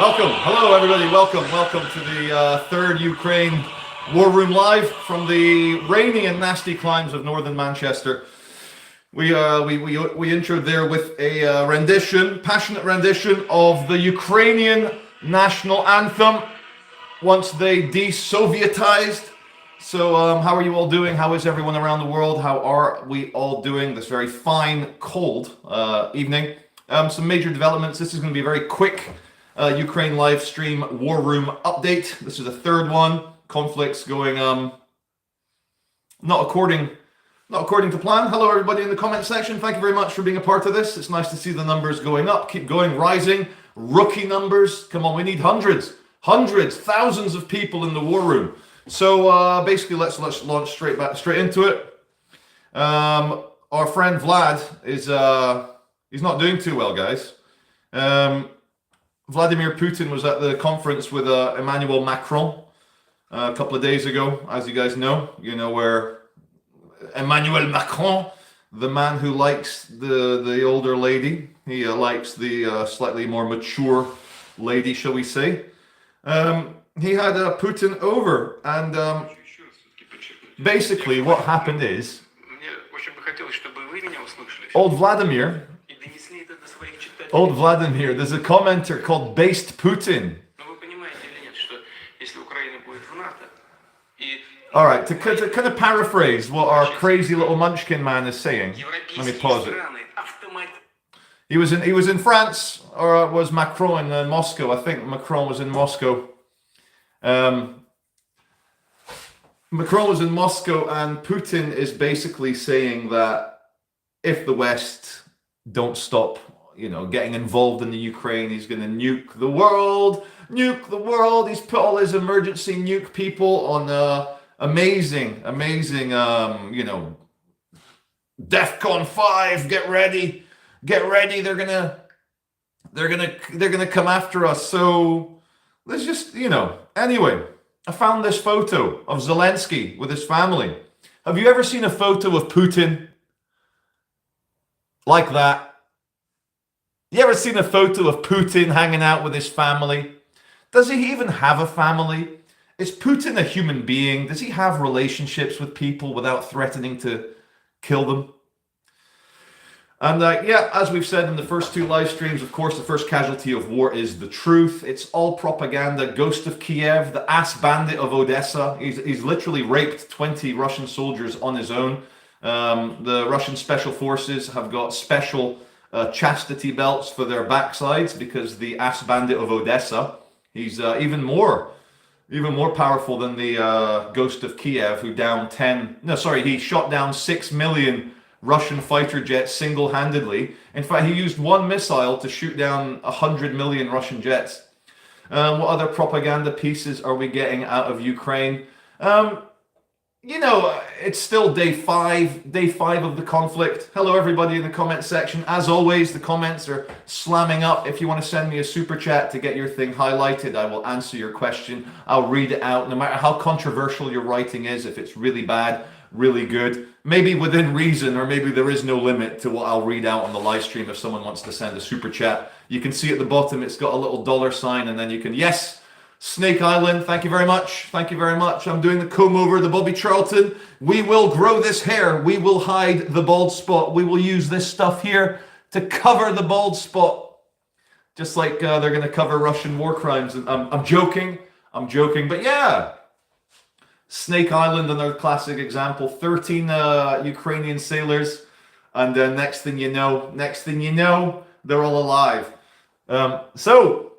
Welcome. Hello, everybody. Welcome to the third Ukraine War Room Live from the rainy and nasty climes of northern Manchester. We introed there with a passionate rendition of the Ukrainian national anthem once they de-Sovietized. So how are you all doing? How is everyone around the world? How are we all doing this very fine, cold evening? Some major developments. This is going to be a very quick Ukraine live stream war room update. This is the third one. Conflicts going not according to plan. Hello everybody in the comment section. Thank you very much for being a part of this. It's nice to see the numbers going up, keep going, rising. Rookie numbers. Come on, we need hundreds, thousands of people in the war room. So basically, let's launch straight into it. Our friend Vlad is he's not doing too well, guys. Vladimir Putin was at the conference with Emmanuel Macron a couple of days ago, as you guys know. You know where Emmanuel Macron, the man who likes the older lady, he likes the slightly more mature lady, shall we say. He had Putin over, and basically what happened is old Vladimir, there's a commenter called Based Putin. All right, to kind of paraphrase what our crazy little munchkin man is saying, let me pause it. He was in France, or was Macron in Moscow? I think Macron was in Moscow. Macron was in Moscow, and Putin is basically saying that if the West don't stop, getting involved in the Ukraine, he's going to nuke the world. He's put all his emergency nuke people on amazing, DEFCON 5. Get ready. They're gonna come after us. So let's just, Anyway, I found this photo of Zelensky with his family. Have you ever seen a photo of Putin like that? You ever seen a photo of Putin hanging out with his family? Does he even have a family? Is Putin a human being? Does he have relationships with people without threatening to kill them? And as we've said in the first two live streams, of course, the first casualty of war is the truth. It's all propaganda. Ghost of Kiev, the ass bandit of Odessa. He's literally raped 20 Russian soldiers on his own. The Russian special forces have got special chastity belts for their backsides because the ass bandit of Odessa, he's even more powerful than the Ghost of Kiev, who he shot down 6 million Russian fighter jets single-handedly. In fact, he used one missile to shoot down 100 million Russian jets. What other propaganda pieces are we getting out of Ukraine? It's still day five of the conflict. Hello, everybody in the comment section. As always, the comments are slamming up. If you want to send me a super chat to get your thing highlighted, I will answer your question. I'll read it out, no matter how controversial your writing is. If it's really bad, really good, maybe within reason, or maybe there is no limit to what I'll read out on the live stream if someone wants to send a super chat. You can see at the bottom, it's got a little $sign, and then you can, yes, Snake Island, thank you very much. I'm doing the comb over, the Bobby Charlton. We will grow this hair. We will hide the bald spot. We will use this stuff here to cover the bald spot. Just like they're going to cover Russian war crimes. And I'm joking, but yeah. Snake Island, another classic example. 13 Ukrainian sailors. And next thing you know, they're all alive. So,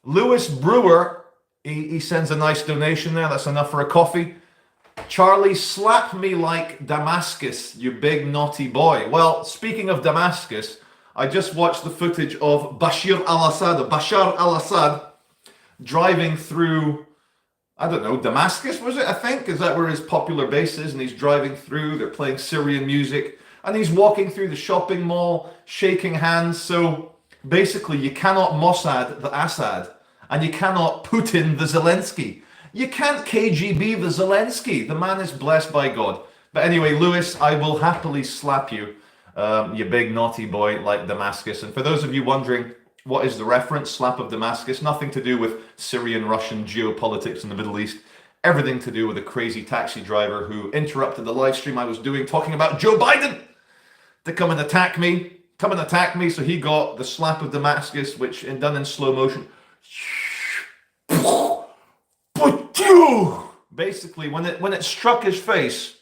Lewis Brewer, he sends a nice donation there. That's enough for a coffee. Charlie, slap me like Damascus, you big naughty boy. Well, speaking of Damascus, I just watched the footage of Bashar al-Assad driving through, I don't know, Damascus, was it? I think. Is that where his popular base is? And he's driving through, they're playing Syrian music, and he's walking through the shopping mall, shaking hands. So basically, you cannot Mossad the Assad, and you cannot Putin the Zelensky. You can't KGB the Zelensky. The man is blessed by God. But anyway, Lewis, I will happily slap you, you big naughty boy like Damascus. And for those of you wondering, What is the reference? Slap of Damascus. Nothing to do with Syrian-Russian geopolitics in the Middle East. Everything to do with a crazy taxi driver who interrupted the live stream I was doing talking about Joe Biden to come and attack me. So he got the slap of Damascus, which done in slow motion. Basically, when it struck his face,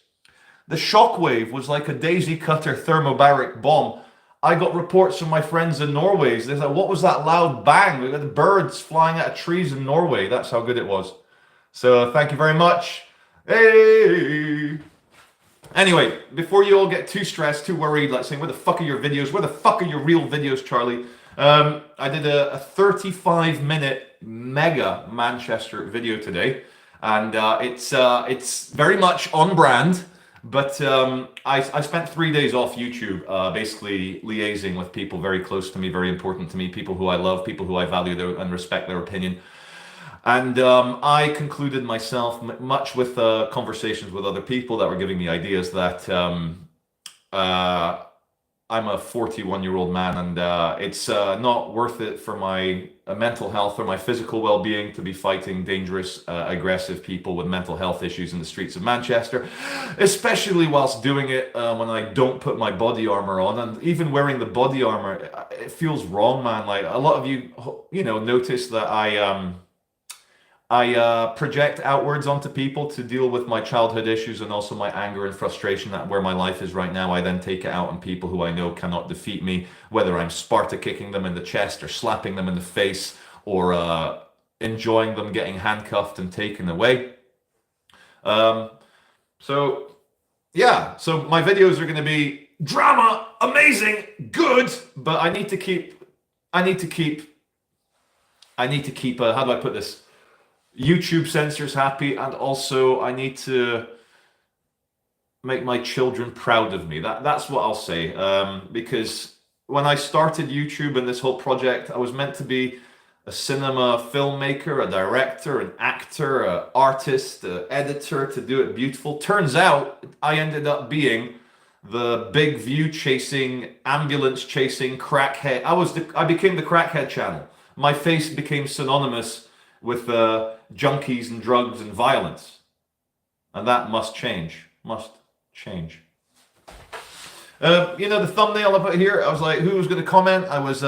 the shockwave was like a daisy cutter thermobaric bomb. I got reports from my friends in Norway. They said, "What was that loud bang?" We got the birds flying out of trees in Norway. That's how good it was. So thank you very much. Hey. Anyway, before you all get too stressed, too worried, like saying, "Where the fuck are your videos? Where the fuck are your real videos, Charlie?" I did a 35-minute mega Manchester video today, and it's very much on brand. But I spent 3 days off YouTube, basically liaising with people very close to me, very important to me, people who I love, people who I value and respect their opinion. And I concluded myself, much with conversations with other people that were giving me ideas, that I'm a 41-year-old man, and it's not worth it for my mental health or my physical well-being to be fighting dangerous, aggressive people with mental health issues in the streets of Manchester, especially whilst doing it when I don't put my body armor on. And even wearing the body armor, it feels wrong, man. Like, a lot of you notice that I project outwards onto people to deal with my childhood issues and also my anger and frustration at where my life is right now. I then take it out on people who I know cannot defeat me, whether I'm Sparta kicking them in the chest or slapping them in the face or enjoying them getting handcuffed and taken away. So my videos are going to be drama, amazing, good, but I need to keep, how do I put this? YouTube censors happy, and also I need to make my children proud of me. That's what I'll say, because when I started YouTube and this whole project, I was meant to be a cinema filmmaker, a director, an actor, an artist, an editor, to do it beautiful. Turns out I ended up being the big view chasing, ambulance chasing crackhead. I became the crackhead channel. My face became synonymous with junkies and drugs and violence. And that must change. Must change. The thumbnail I put here, I was like, who was going to comment? I was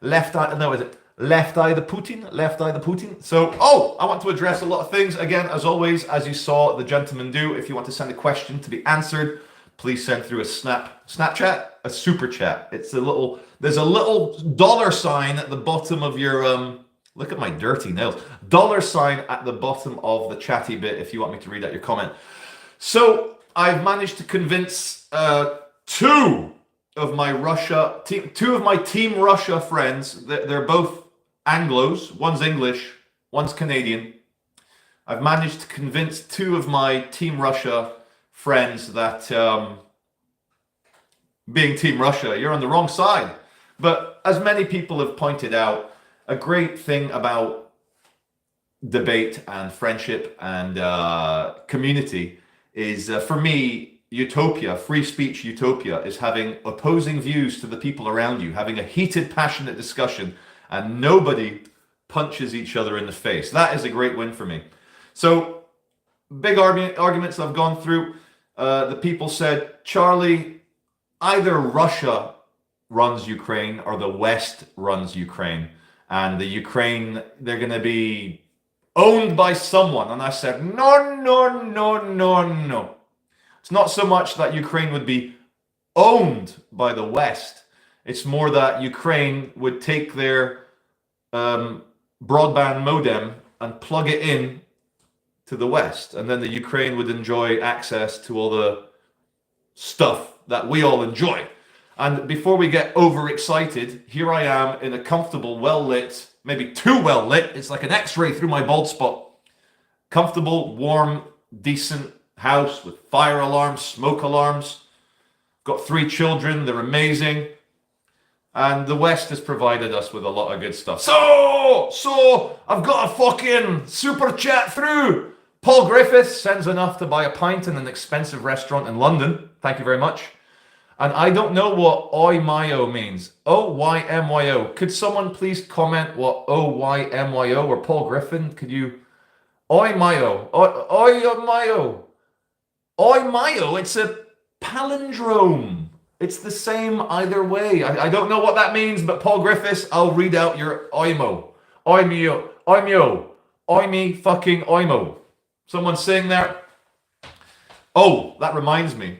Left Eye the Putin? So, I want to address a lot of things. Again, as always, as you saw the gentleman do, if you want to send a question to be answered, please send through a Snapchat, a super chat. There's a little $sign at the bottom of your look at my dirty nails. $sign at the bottom of the chatty bit if you want me to read out your comment. So I've managed to convince two of my Team Russia friends. They're both Anglos. One's English, one's Canadian. I've managed to convince two of my Team Russia friends that being Team Russia, you're on the wrong side. But as many people have pointed out, a great thing about debate and friendship and community is, for me, utopia, free speech utopia, is having opposing views to the people around you, having a heated, passionate discussion, and nobody punches each other in the face. That is a great win for me. So, big arguments I've gone through. The people said, Charlie, either Russia runs Ukraine or the West runs Ukraine. And the Ukraine, they're going to be owned by someone. And I said, no. It's not so much that Ukraine would be owned by the West. It's more that Ukraine would take their broadband modem and plug it in to the West. And then the Ukraine would enjoy access to all the stuff that we all enjoy. And before we get overexcited, here I am in a comfortable, well-lit, maybe too well-lit, it's like an x-ray through my bald spot. Comfortable, warm, decent house with fire alarms, smoke alarms. Got 3 children, they're amazing. And the West has provided us with a lot of good stuff. So, I've got a fucking super chat through. Paul Griffiths sends enough to buy a pint in an expensive restaurant in London. Thank you very much. And I don't know what Oymyo means. Oymyo. Could someone please comment what Oymyo, or Paul Griffin? Could you? Oymyo. Oymyo. Oymyo. It's a palindrome. It's the same either way. I don't know what that means, but Paul Griffiths, I'll read out your Oymo. Oymyo. Oymyo. Oymi fucking Oymo. Someone saying there. Oh, that reminds me.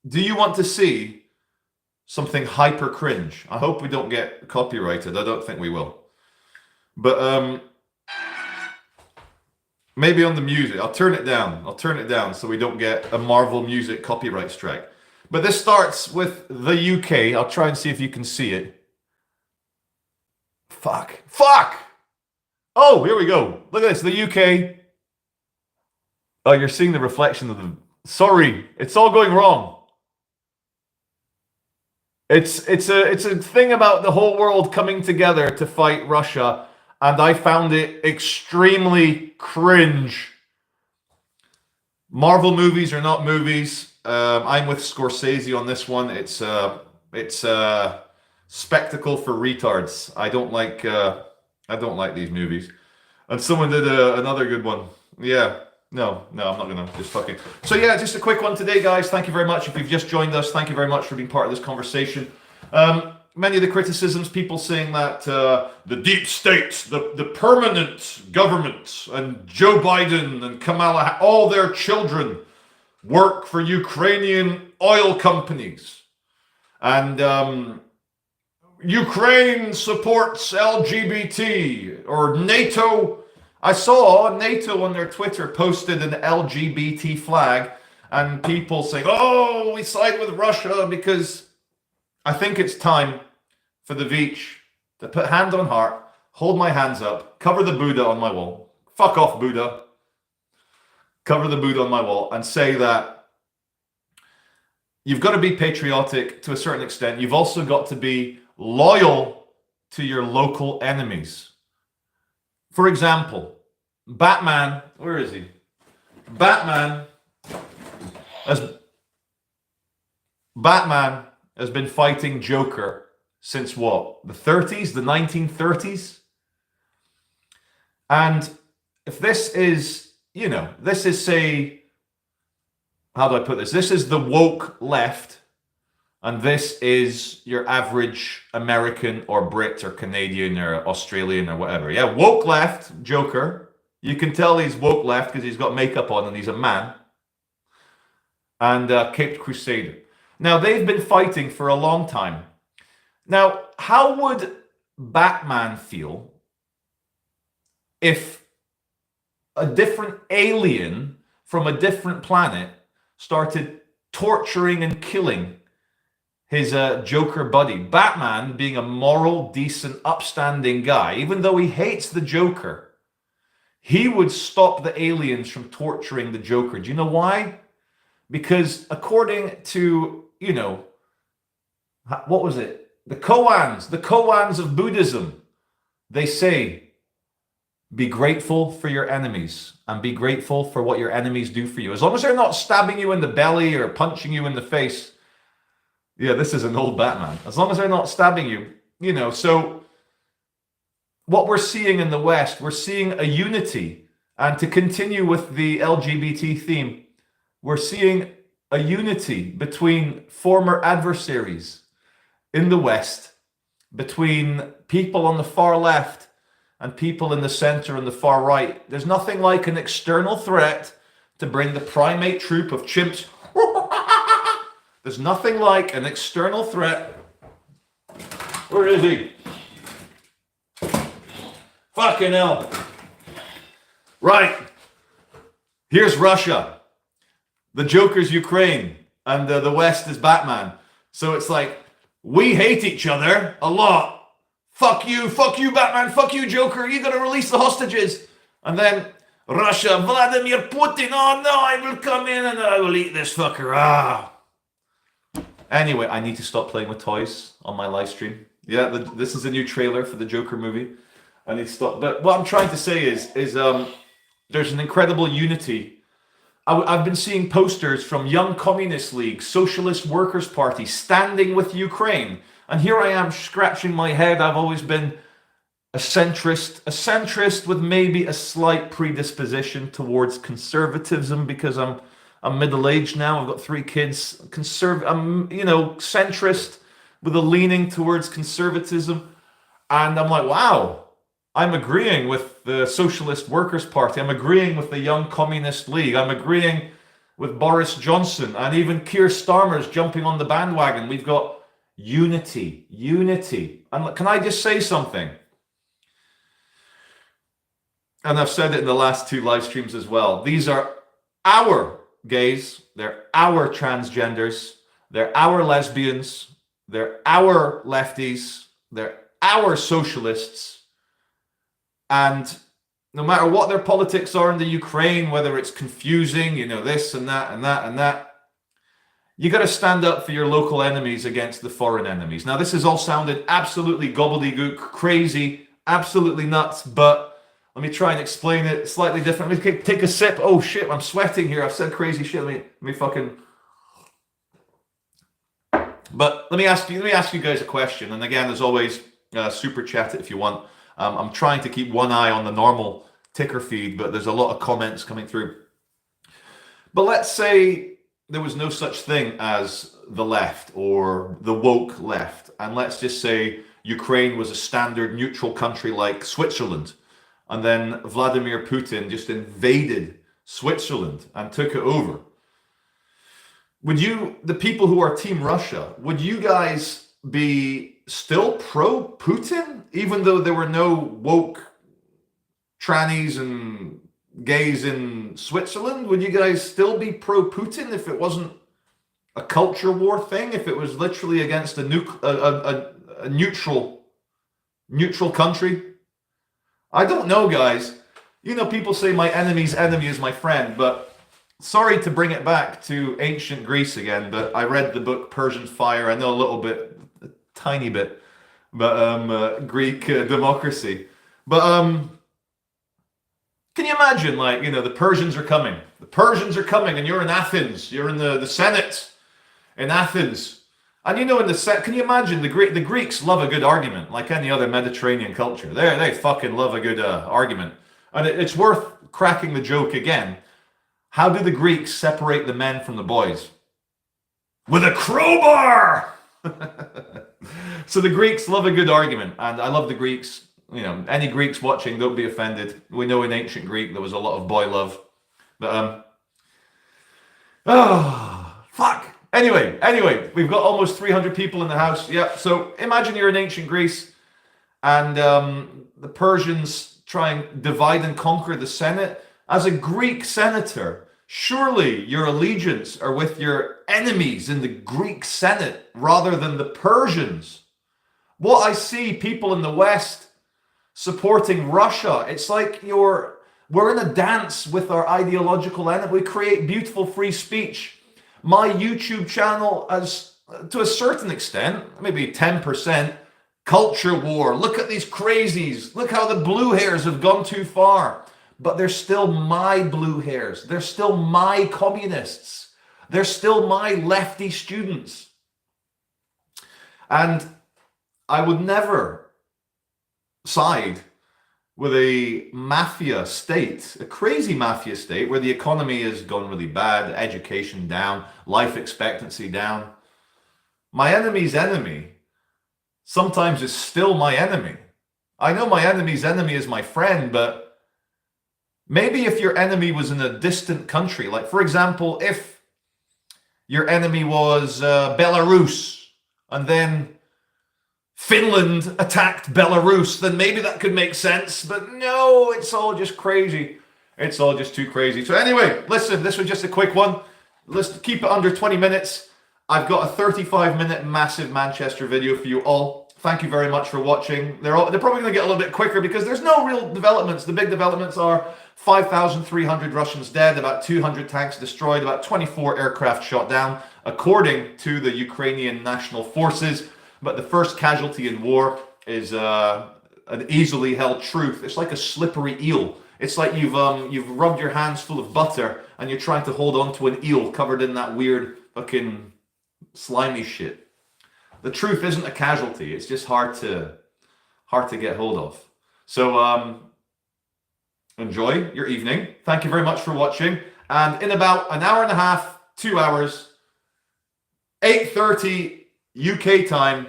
Do you want to see something hyper cringe? I hope we don't get copyrighted. I don't think we will. But maybe on the music. I'll turn it down. I'll turn it down so we don't get a Marvel music copyright strike. But this starts with the UK. I'll try and see if you can see it. Fuck. Fuck! Oh, here we go. Look at this. The UK. Oh, you're seeing the reflection of the... Sorry. It's all going wrong. It's a thing about the whole world coming together to fight Russia, and I found it extremely cringe. Marvel movies are not movies. I'm with Scorsese on this one. It's spectacle for retards. I don't like these movies. And someone did another good one. Yeah. No, I'm not gonna just fucking. So yeah, just a quick one today, guys. Thank you very much. If you've just joined us, thank you very much for being part of this conversation. Many of the criticisms, people saying that the deep state, the permanent government, and Joe Biden and Kamala, all their children work for Ukrainian oil companies, and Ukraine supports LGBT, or NATO. I saw NATO on their Twitter posted an LGBT flag, and people saying, oh, we side with Russia, because I think it's time for the Veech to put hand on heart, hold my hands up, cover the Buddha on my wall. Fuck off, Buddha. Cover the Buddha on my wall and say that you've got to be patriotic to a certain extent. You've also got to be loyal to your local enemies. For example, Batman, where is he? Batman has been fighting Joker since what? The 30s, the 1930s? And if this is, this is, say, how do I put this? This is the woke left, and this is your average American or Brit or Canadian or Australian or whatever. Yeah, woke left, Joker. You can tell he's woke left because he's got makeup on and he's a man. And Caped Crusader. Now, they've been fighting for a long time. Now, how would Batman feel if a different alien from a different planet started torturing and killing his Joker buddy? Batman, being a moral, decent, upstanding guy, even though he hates the Joker, he would stop the aliens from torturing the Joker. Do you know why? Because according to, what was it? The koans of Buddhism, they say, be grateful for your enemies and be grateful for what your enemies do for you. As long as they're not stabbing you in the belly or punching you in the face. Yeah, this is an old Batman. As long as they're not stabbing you, so what we're seeing in the West, we're seeing a unity. And to continue with the LGBT theme, we're seeing a unity between former adversaries in the West, between people on the far left and people in the center and the far right. There's nothing like an external threat to bring the primate troop of chimps. There's nothing like an external threat. Where is he? Fucking hell. Right. Here's Russia. The Joker's Ukraine. And the West is Batman. So it's like, we hate each other a lot. Fuck you, Batman, fuck you, Joker. You gotta release the hostages. And then Russia, Vladimir Putin. Oh no, I will come in and I will eat this fucker. Anyway, I need to stop playing with toys on my live stream. Yeah, this is a new trailer for the Joker movie. I need to stop. But what I'm trying to say is there's an incredible unity. I've been seeing posters from Young Communist League, Socialist Workers' Party, standing with Ukraine. And here I am scratching my head. I've always been a centrist with maybe a slight predisposition towards conservatism because I'm middle-aged now. I've got 3 kids. I'm, centrist with a leaning towards conservatism. And I'm like, wow, I'm agreeing with the Socialist Workers' Party. I'm agreeing with the Young Communist League. I'm agreeing with Boris Johnson, and even Keir Starmer's jumping on the bandwagon. We've got unity. And can I just say something? And I've said it in the last 2 live streams as well. These are our gays. They're our transgenders. They're our lesbians. They're our lefties. They're our socialists. And no matter what their politics are in the Ukraine, whether it's confusing, this and that and that and that, you got to stand up for your local enemies against the foreign enemies. Now, this has all sounded absolutely gobbledygook, crazy, absolutely nuts, but let me try and explain it slightly different. Let me take a sip. Oh shit, I'm sweating here. I've said crazy shit. Let me fucking. But let me ask you guys a question. And again, as always, super chat it if you want. I'm trying to keep one eye on the normal ticker feed, but there's a lot of comments coming through. But let's say there was no such thing as the left or the woke left. And let's just say Ukraine was a standard neutral country like Switzerland. And then Vladimir Putin just invaded Switzerland and took it over. Would you, the people who are Team Russia, would you guys be still pro-Putin, even though there were no woke trannies and gays in Switzerland? Would you guys still be pro-Putin if it wasn't a culture war thing, if it was literally against a neutral country? I don't know, guys. People say my enemy's enemy is my friend, but sorry to bring it back to ancient Greece again, but I read the book Persian Fire. I know a little bit, a tiny bit, but Greek democracy. But can you imagine, the Persians are coming. The Persians are coming, and you're in Athens. You're in the Senate in Athens. And can you imagine the Greeks love a good argument, like any other Mediterranean culture. They fucking love a good argument. And it's worth cracking the joke again. How do the Greeks separate the men from the boys? With a crowbar! So the Greeks love a good argument, and I love the Greeks. Any Greeks watching, don't be offended. We know in ancient Greek there was a lot of boy love. But, fuck. Anyway, we've got almost 300 people in the house. Yeah, so imagine you're in ancient Greece, and the Persians try and divide and conquer the Senate. As a Greek senator, surely your allegiance are with your enemies in the Greek Senate rather than the Persians. What I see people in the West supporting Russia, it's like we're in a dance with our ideological enemy. We create beautiful free speech. My YouTube channel has, to a certain extent, maybe 10%, culture war. Look at these crazies. Look how the blue hairs have gone too far. But they're still my blue hairs. They're still my communists. They're still my lefty students. And I would never side with a mafia state, a crazy mafia state where the economy has gone really bad, education down, life expectancy down. My enemy's enemy sometimes is still my enemy. I know my enemy's enemy is my friend, but maybe if your enemy was in a distant country, like for example, if your enemy was Belarus and then Finland attacked Belarus, then maybe that could make sense. But no, it's all just crazy. It's all just too crazy. So anyway, listen, this was just a quick one. Let's keep it under 20 minutes. I've got a 35-minute massive Manchester video for you all. Thank you very much for watching. They're probably going to get a little bit quicker because there's no real developments. The big developments are 5,300 Russians dead, about 200 tanks destroyed, about 24 aircraft shot down, according to the Ukrainian National Forces. But the first casualty in war is an easily held truth. It's like a slippery eel. It's like you've rubbed your hands full of butter and you're trying to hold on to an eel covered in that weird fucking slimy shit. The truth isn't a casualty. It's just hard to get hold of. So enjoy your evening. Thank you very much for watching. And in about an hour and a half, 2 hours, 8:30 UK time,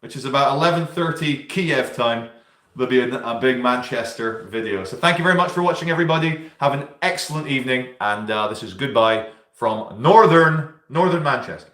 which is about 11:30 Kiev time, there'll be a big Manchester video. So thank you very much for watching, everybody. Have an excellent evening. And this is goodbye from northern Manchester.